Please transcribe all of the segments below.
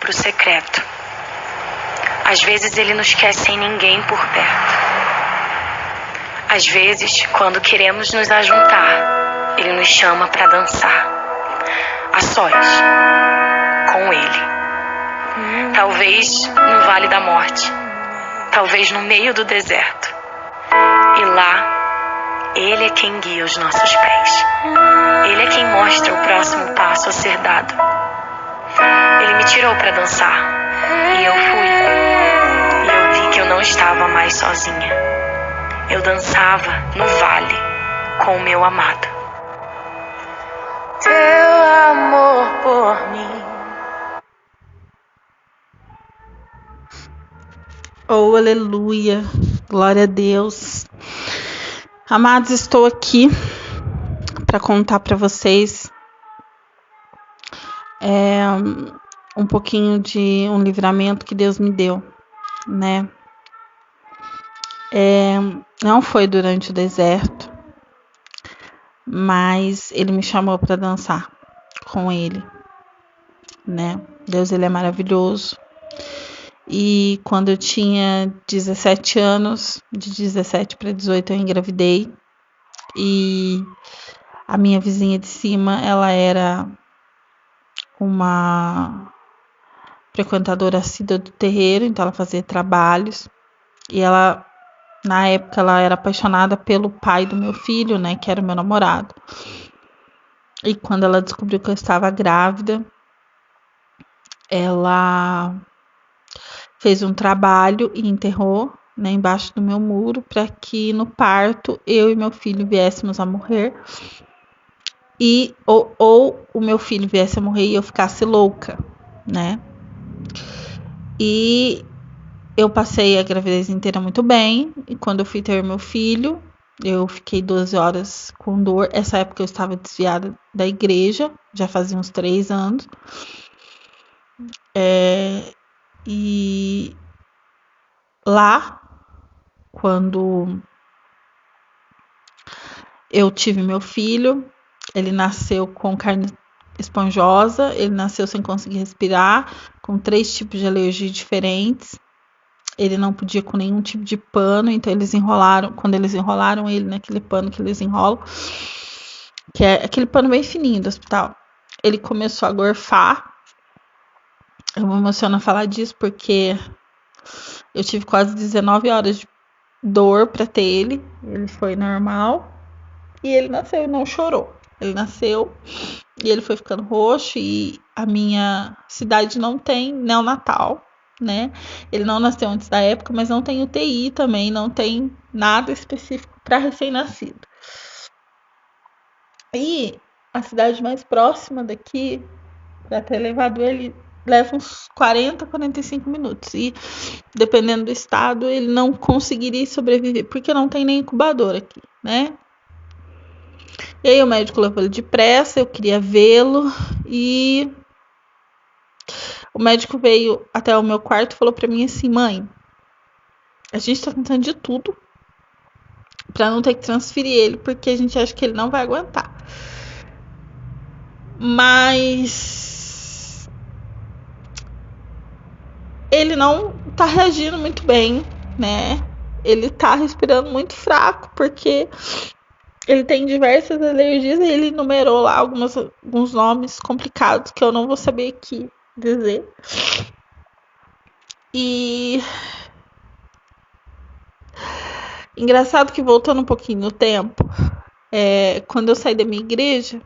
Pro secreto. Às vezes ele nos quer sem ninguém por perto. Às vezes, quando queremos nos ajuntar, ele nos chama para dançar. A sós, com ele. Talvez no vale da morte. Talvez no meio do deserto. E lá, ele é quem guia os nossos pés. Ele é quem mostra o próximo passo a ser dado. Ele me tirou para dançar. E eu fui. E eu vi que eu não estava mais sozinha. Eu dançava no vale com o meu amado. Teu amor por mim. Oh, aleluia. Glória a Deus. Amados, estou aqui para contar para vocês um pouquinho de um livramento que Deus me deu, né? Não foi durante o deserto, mas ele me chamou para dançar com ele, né? Deus, ele é maravilhoso. E quando eu tinha 17 anos, de 17 para 18 eu engravidei. E a minha vizinha de cima, ela era uma frequentadora assídua do terreiro, então ela fazia trabalhos. E ela, na época, ela era apaixonada pelo pai do meu filho, né, que era o meu namorado. E quando ela descobriu que eu estava grávida, ela fez um trabalho e enterrou, né, embaixo do meu muro, para que no parto eu e meu filho viéssemos a morrer. E ou o meu filho viesse a morrer e eu ficasse louca, né? E eu passei a gravidez inteira muito bem. E quando eu fui ter meu filho, eu fiquei 12 horas com dor. Essa época eu estava desviada da igreja, já fazia uns 3 anos. E lá, quando eu tive meu filho, ele nasceu com carne esponjosa, ele nasceu sem conseguir respirar, com 3 tipos de alergia diferentes. Ele não podia com nenhum tipo de pano, então quando eles enrolaram ele naquele pano que eles enrolam, que é aquele pano bem fininho do hospital, ele começou a gorfar. Eu me emociono a falar disso porque eu tive quase 19 horas de dor para ter ele. Ele foi normal e ele nasceu e não chorou. Ele nasceu e ele foi ficando roxo, e a minha cidade não tem neonatal, né? Ele não nasceu antes da época, mas não tem UTI também, não tem nada específico para recém-nascido. E a cidade mais próxima daqui, para ter levado ele, leva uns 40, 45 minutos. E dependendo do estado, ele não conseguiria sobreviver, porque não tem nem incubador aqui, né? E aí o médico levou ele depressa, eu queria vê-lo, e o médico veio até o meu quarto e falou pra mim assim: mãe, a gente tá tentando de tudo pra não ter que transferir ele, porque a gente acha que ele não vai aguentar. Mas ele não tá reagindo muito bem, né? Ele tá respirando muito fraco, porque ele tem diversas alergias, e ele numerou lá alguns nomes complicados que eu não vou saber aqui dizer. E engraçado que, voltando um pouquinho no tempo, quando eu saí da minha igreja,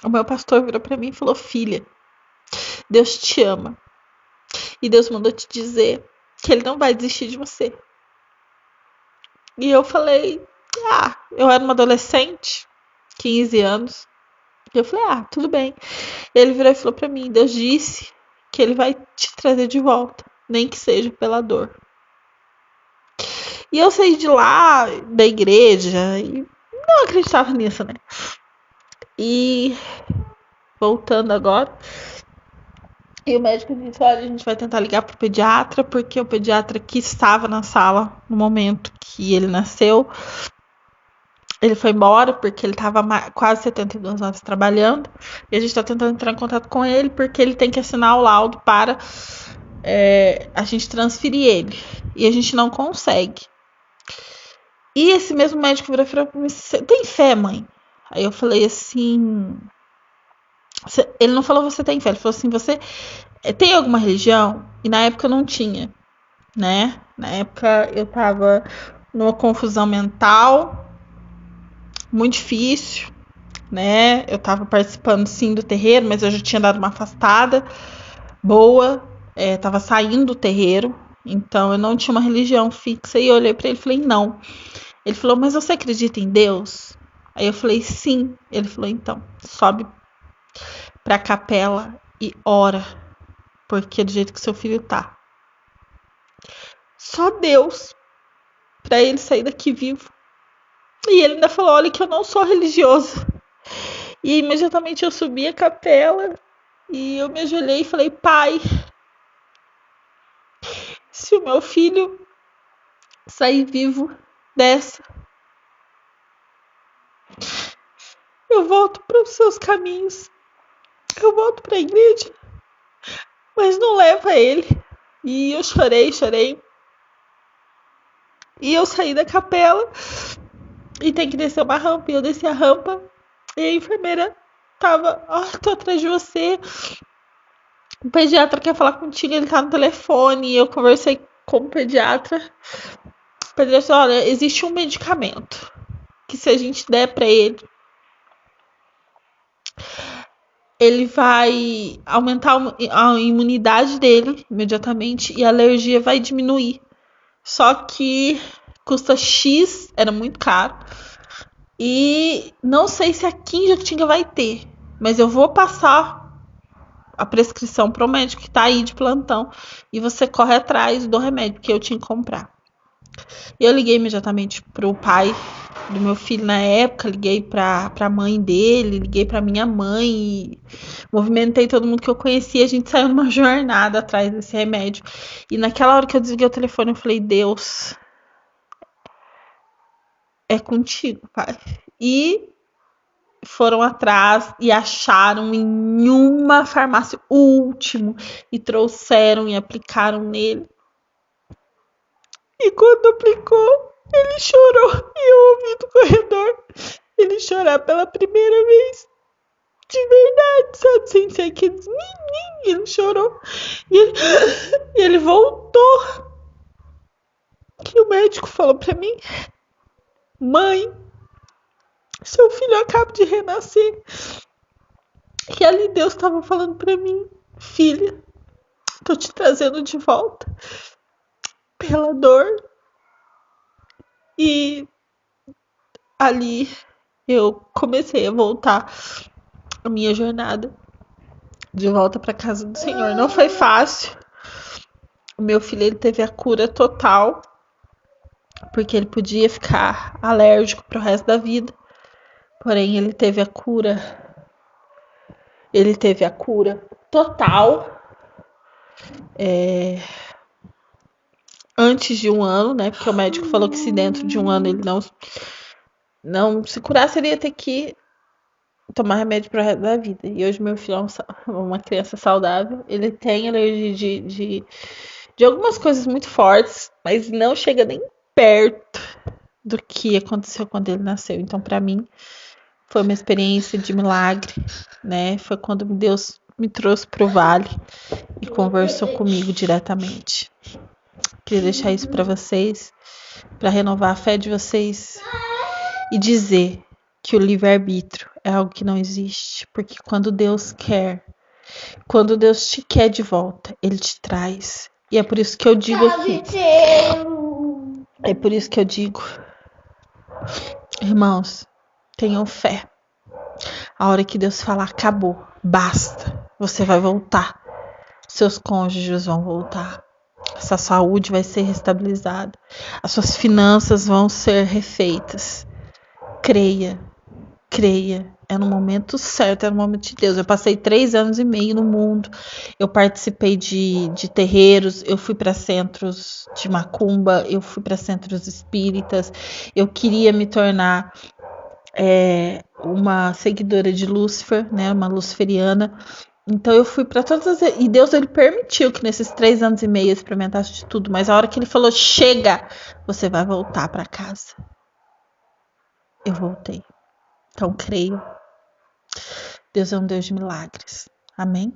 o meu pastor virou pra mim e falou: filha, Deus te ama. E Deus mandou te dizer que ele não vai desistir de você. E eu falei: eu era uma adolescente, 15 anos. E eu falei: tudo bem. E ele virou e falou pra mim: Deus disse que ele vai te trazer de volta, nem que seja pela dor. E eu saí de lá, da igreja, e não acreditava nisso, né? E voltando agora, e o médico disse: olha, a gente vai tentar ligar pro pediatra, porque o pediatra que estava na sala no momento que ele nasceu Ele foi embora porque ele estava quase 72 horas trabalhando. E a gente está tentando entrar em contato com ele porque ele tem que assinar o laudo para a gente transferir ele. E a gente não consegue. E esse mesmo médico virou e falou pra mim: "Você tem fé, mãe?" Aí eu falei assim... Ele não falou você tem fé, ele falou assim: "Você tem alguma religião?" E na época eu não tinha, né? Na época eu tava numa confusão mental muito difícil, né? Eu tava participando sim do terreiro, mas eu já tinha dado uma afastada boa, tava saindo do terreiro, então eu não tinha uma religião fixa. E eu olhei pra ele e falei: "Não." Ele falou: "Mas você acredita em Deus?" Aí eu falei: "Sim." Ele falou: "Então, sobe pra capela e ora, porque do jeito que seu filho tá, só Deus pra ele sair daqui vivo." E ele ainda falou: "Olha que eu não sou religioso." E imediatamente eu subi a capela e eu me ajoelhei e falei: "Pai, se o meu filho sair vivo dessa, eu volto para os seus caminhos, eu volto para a igreja, mas não leva ele." E eu chorei, chorei. E eu saí da capela e tem que descer uma rampa. E eu desci a rampa e a enfermeira tava: "Tô atrás de você. O pediatra quer falar contigo, ele tá no telefone." E eu conversei com o pediatra. O pediatra falou: "Olha, existe um medicamento que se a gente der pra ele vai aumentar a imunidade dele imediatamente e a alergia vai diminuir. Só que custa X, era muito caro. E não sei se aqui em Jacutinga vai ter, mas eu vou passar a prescrição pro médico que tá aí de plantão e você corre atrás do remédio que eu tinha que comprar." Eu liguei imediatamente pro pai do meu filho na época, liguei pra mãe dele, liguei pra minha mãe, movimentei todo mundo que eu conhecia. A gente saiu numa jornada atrás desse remédio. E naquela hora que eu desliguei o telefone, eu falei: "Deus, é contigo, pai." E foram atrás e acharam em uma farmácia o último e trouxeram e aplicaram nele. E quando aplicou, ele chorou. E eu ouvi do corredor ele chorar pela primeira vez. De verdade, sabe? Sem ser aqueles menininhos. Ele chorou. E ele voltou. Que o médico falou pra mim: "Mãe, seu filho acaba de renascer." E ali Deus estava falando pra mim: "Filha, tô te trazendo de volta pela dor." E ali eu comecei a voltar a minha jornada de volta para casa do Senhor. Não foi fácil. O meu filho, ele teve a cura total, porque ele podia ficar alérgico pro resto da vida. Porém, ele teve a cura. Ele teve a cura total. Antes de um ano, né? Porque o médico falou que se dentro de um ano ele não se curasse, ele ia ter que tomar remédio pro resto da vida. E hoje meu filho é uma criança saudável. Ele tem alergia de algumas coisas muito fortes, mas não chega nem perto do que aconteceu quando ele nasceu. Então, para mim, foi uma experiência de milagre, né? Foi quando Deus me trouxe pro vale e conversou comigo diretamente. Queria deixar isso para vocês, para renovar a fé de vocês e dizer que o livre-arbítrio é algo que não existe, porque quando Deus te quer de volta, Ele te traz. E é por isso que eu digo aqui. É por isso que eu digo, irmãos, tenham fé. A hora que Deus falar, acabou, basta, você vai voltar. Seus cônjuges vão voltar. Essa saúde vai ser restabilizada. As suas finanças vão ser refeitas. Creia. É no momento certo, é no momento de Deus. Eu passei 3 anos e meio no mundo. Eu participei de terreiros, eu fui para centros de macumba, eu fui para centros espíritas. Eu queria me tornar uma seguidora de Lúcifer, né? Uma luciferiana. Então eu fui para todas as. E Deus, ele permitiu que nesses 3 anos e meio eu experimentasse de tudo. Mas a hora que ele falou, chega, você vai voltar para casa. Eu voltei. Então creio. Deus é um Deus de milagres. Amém?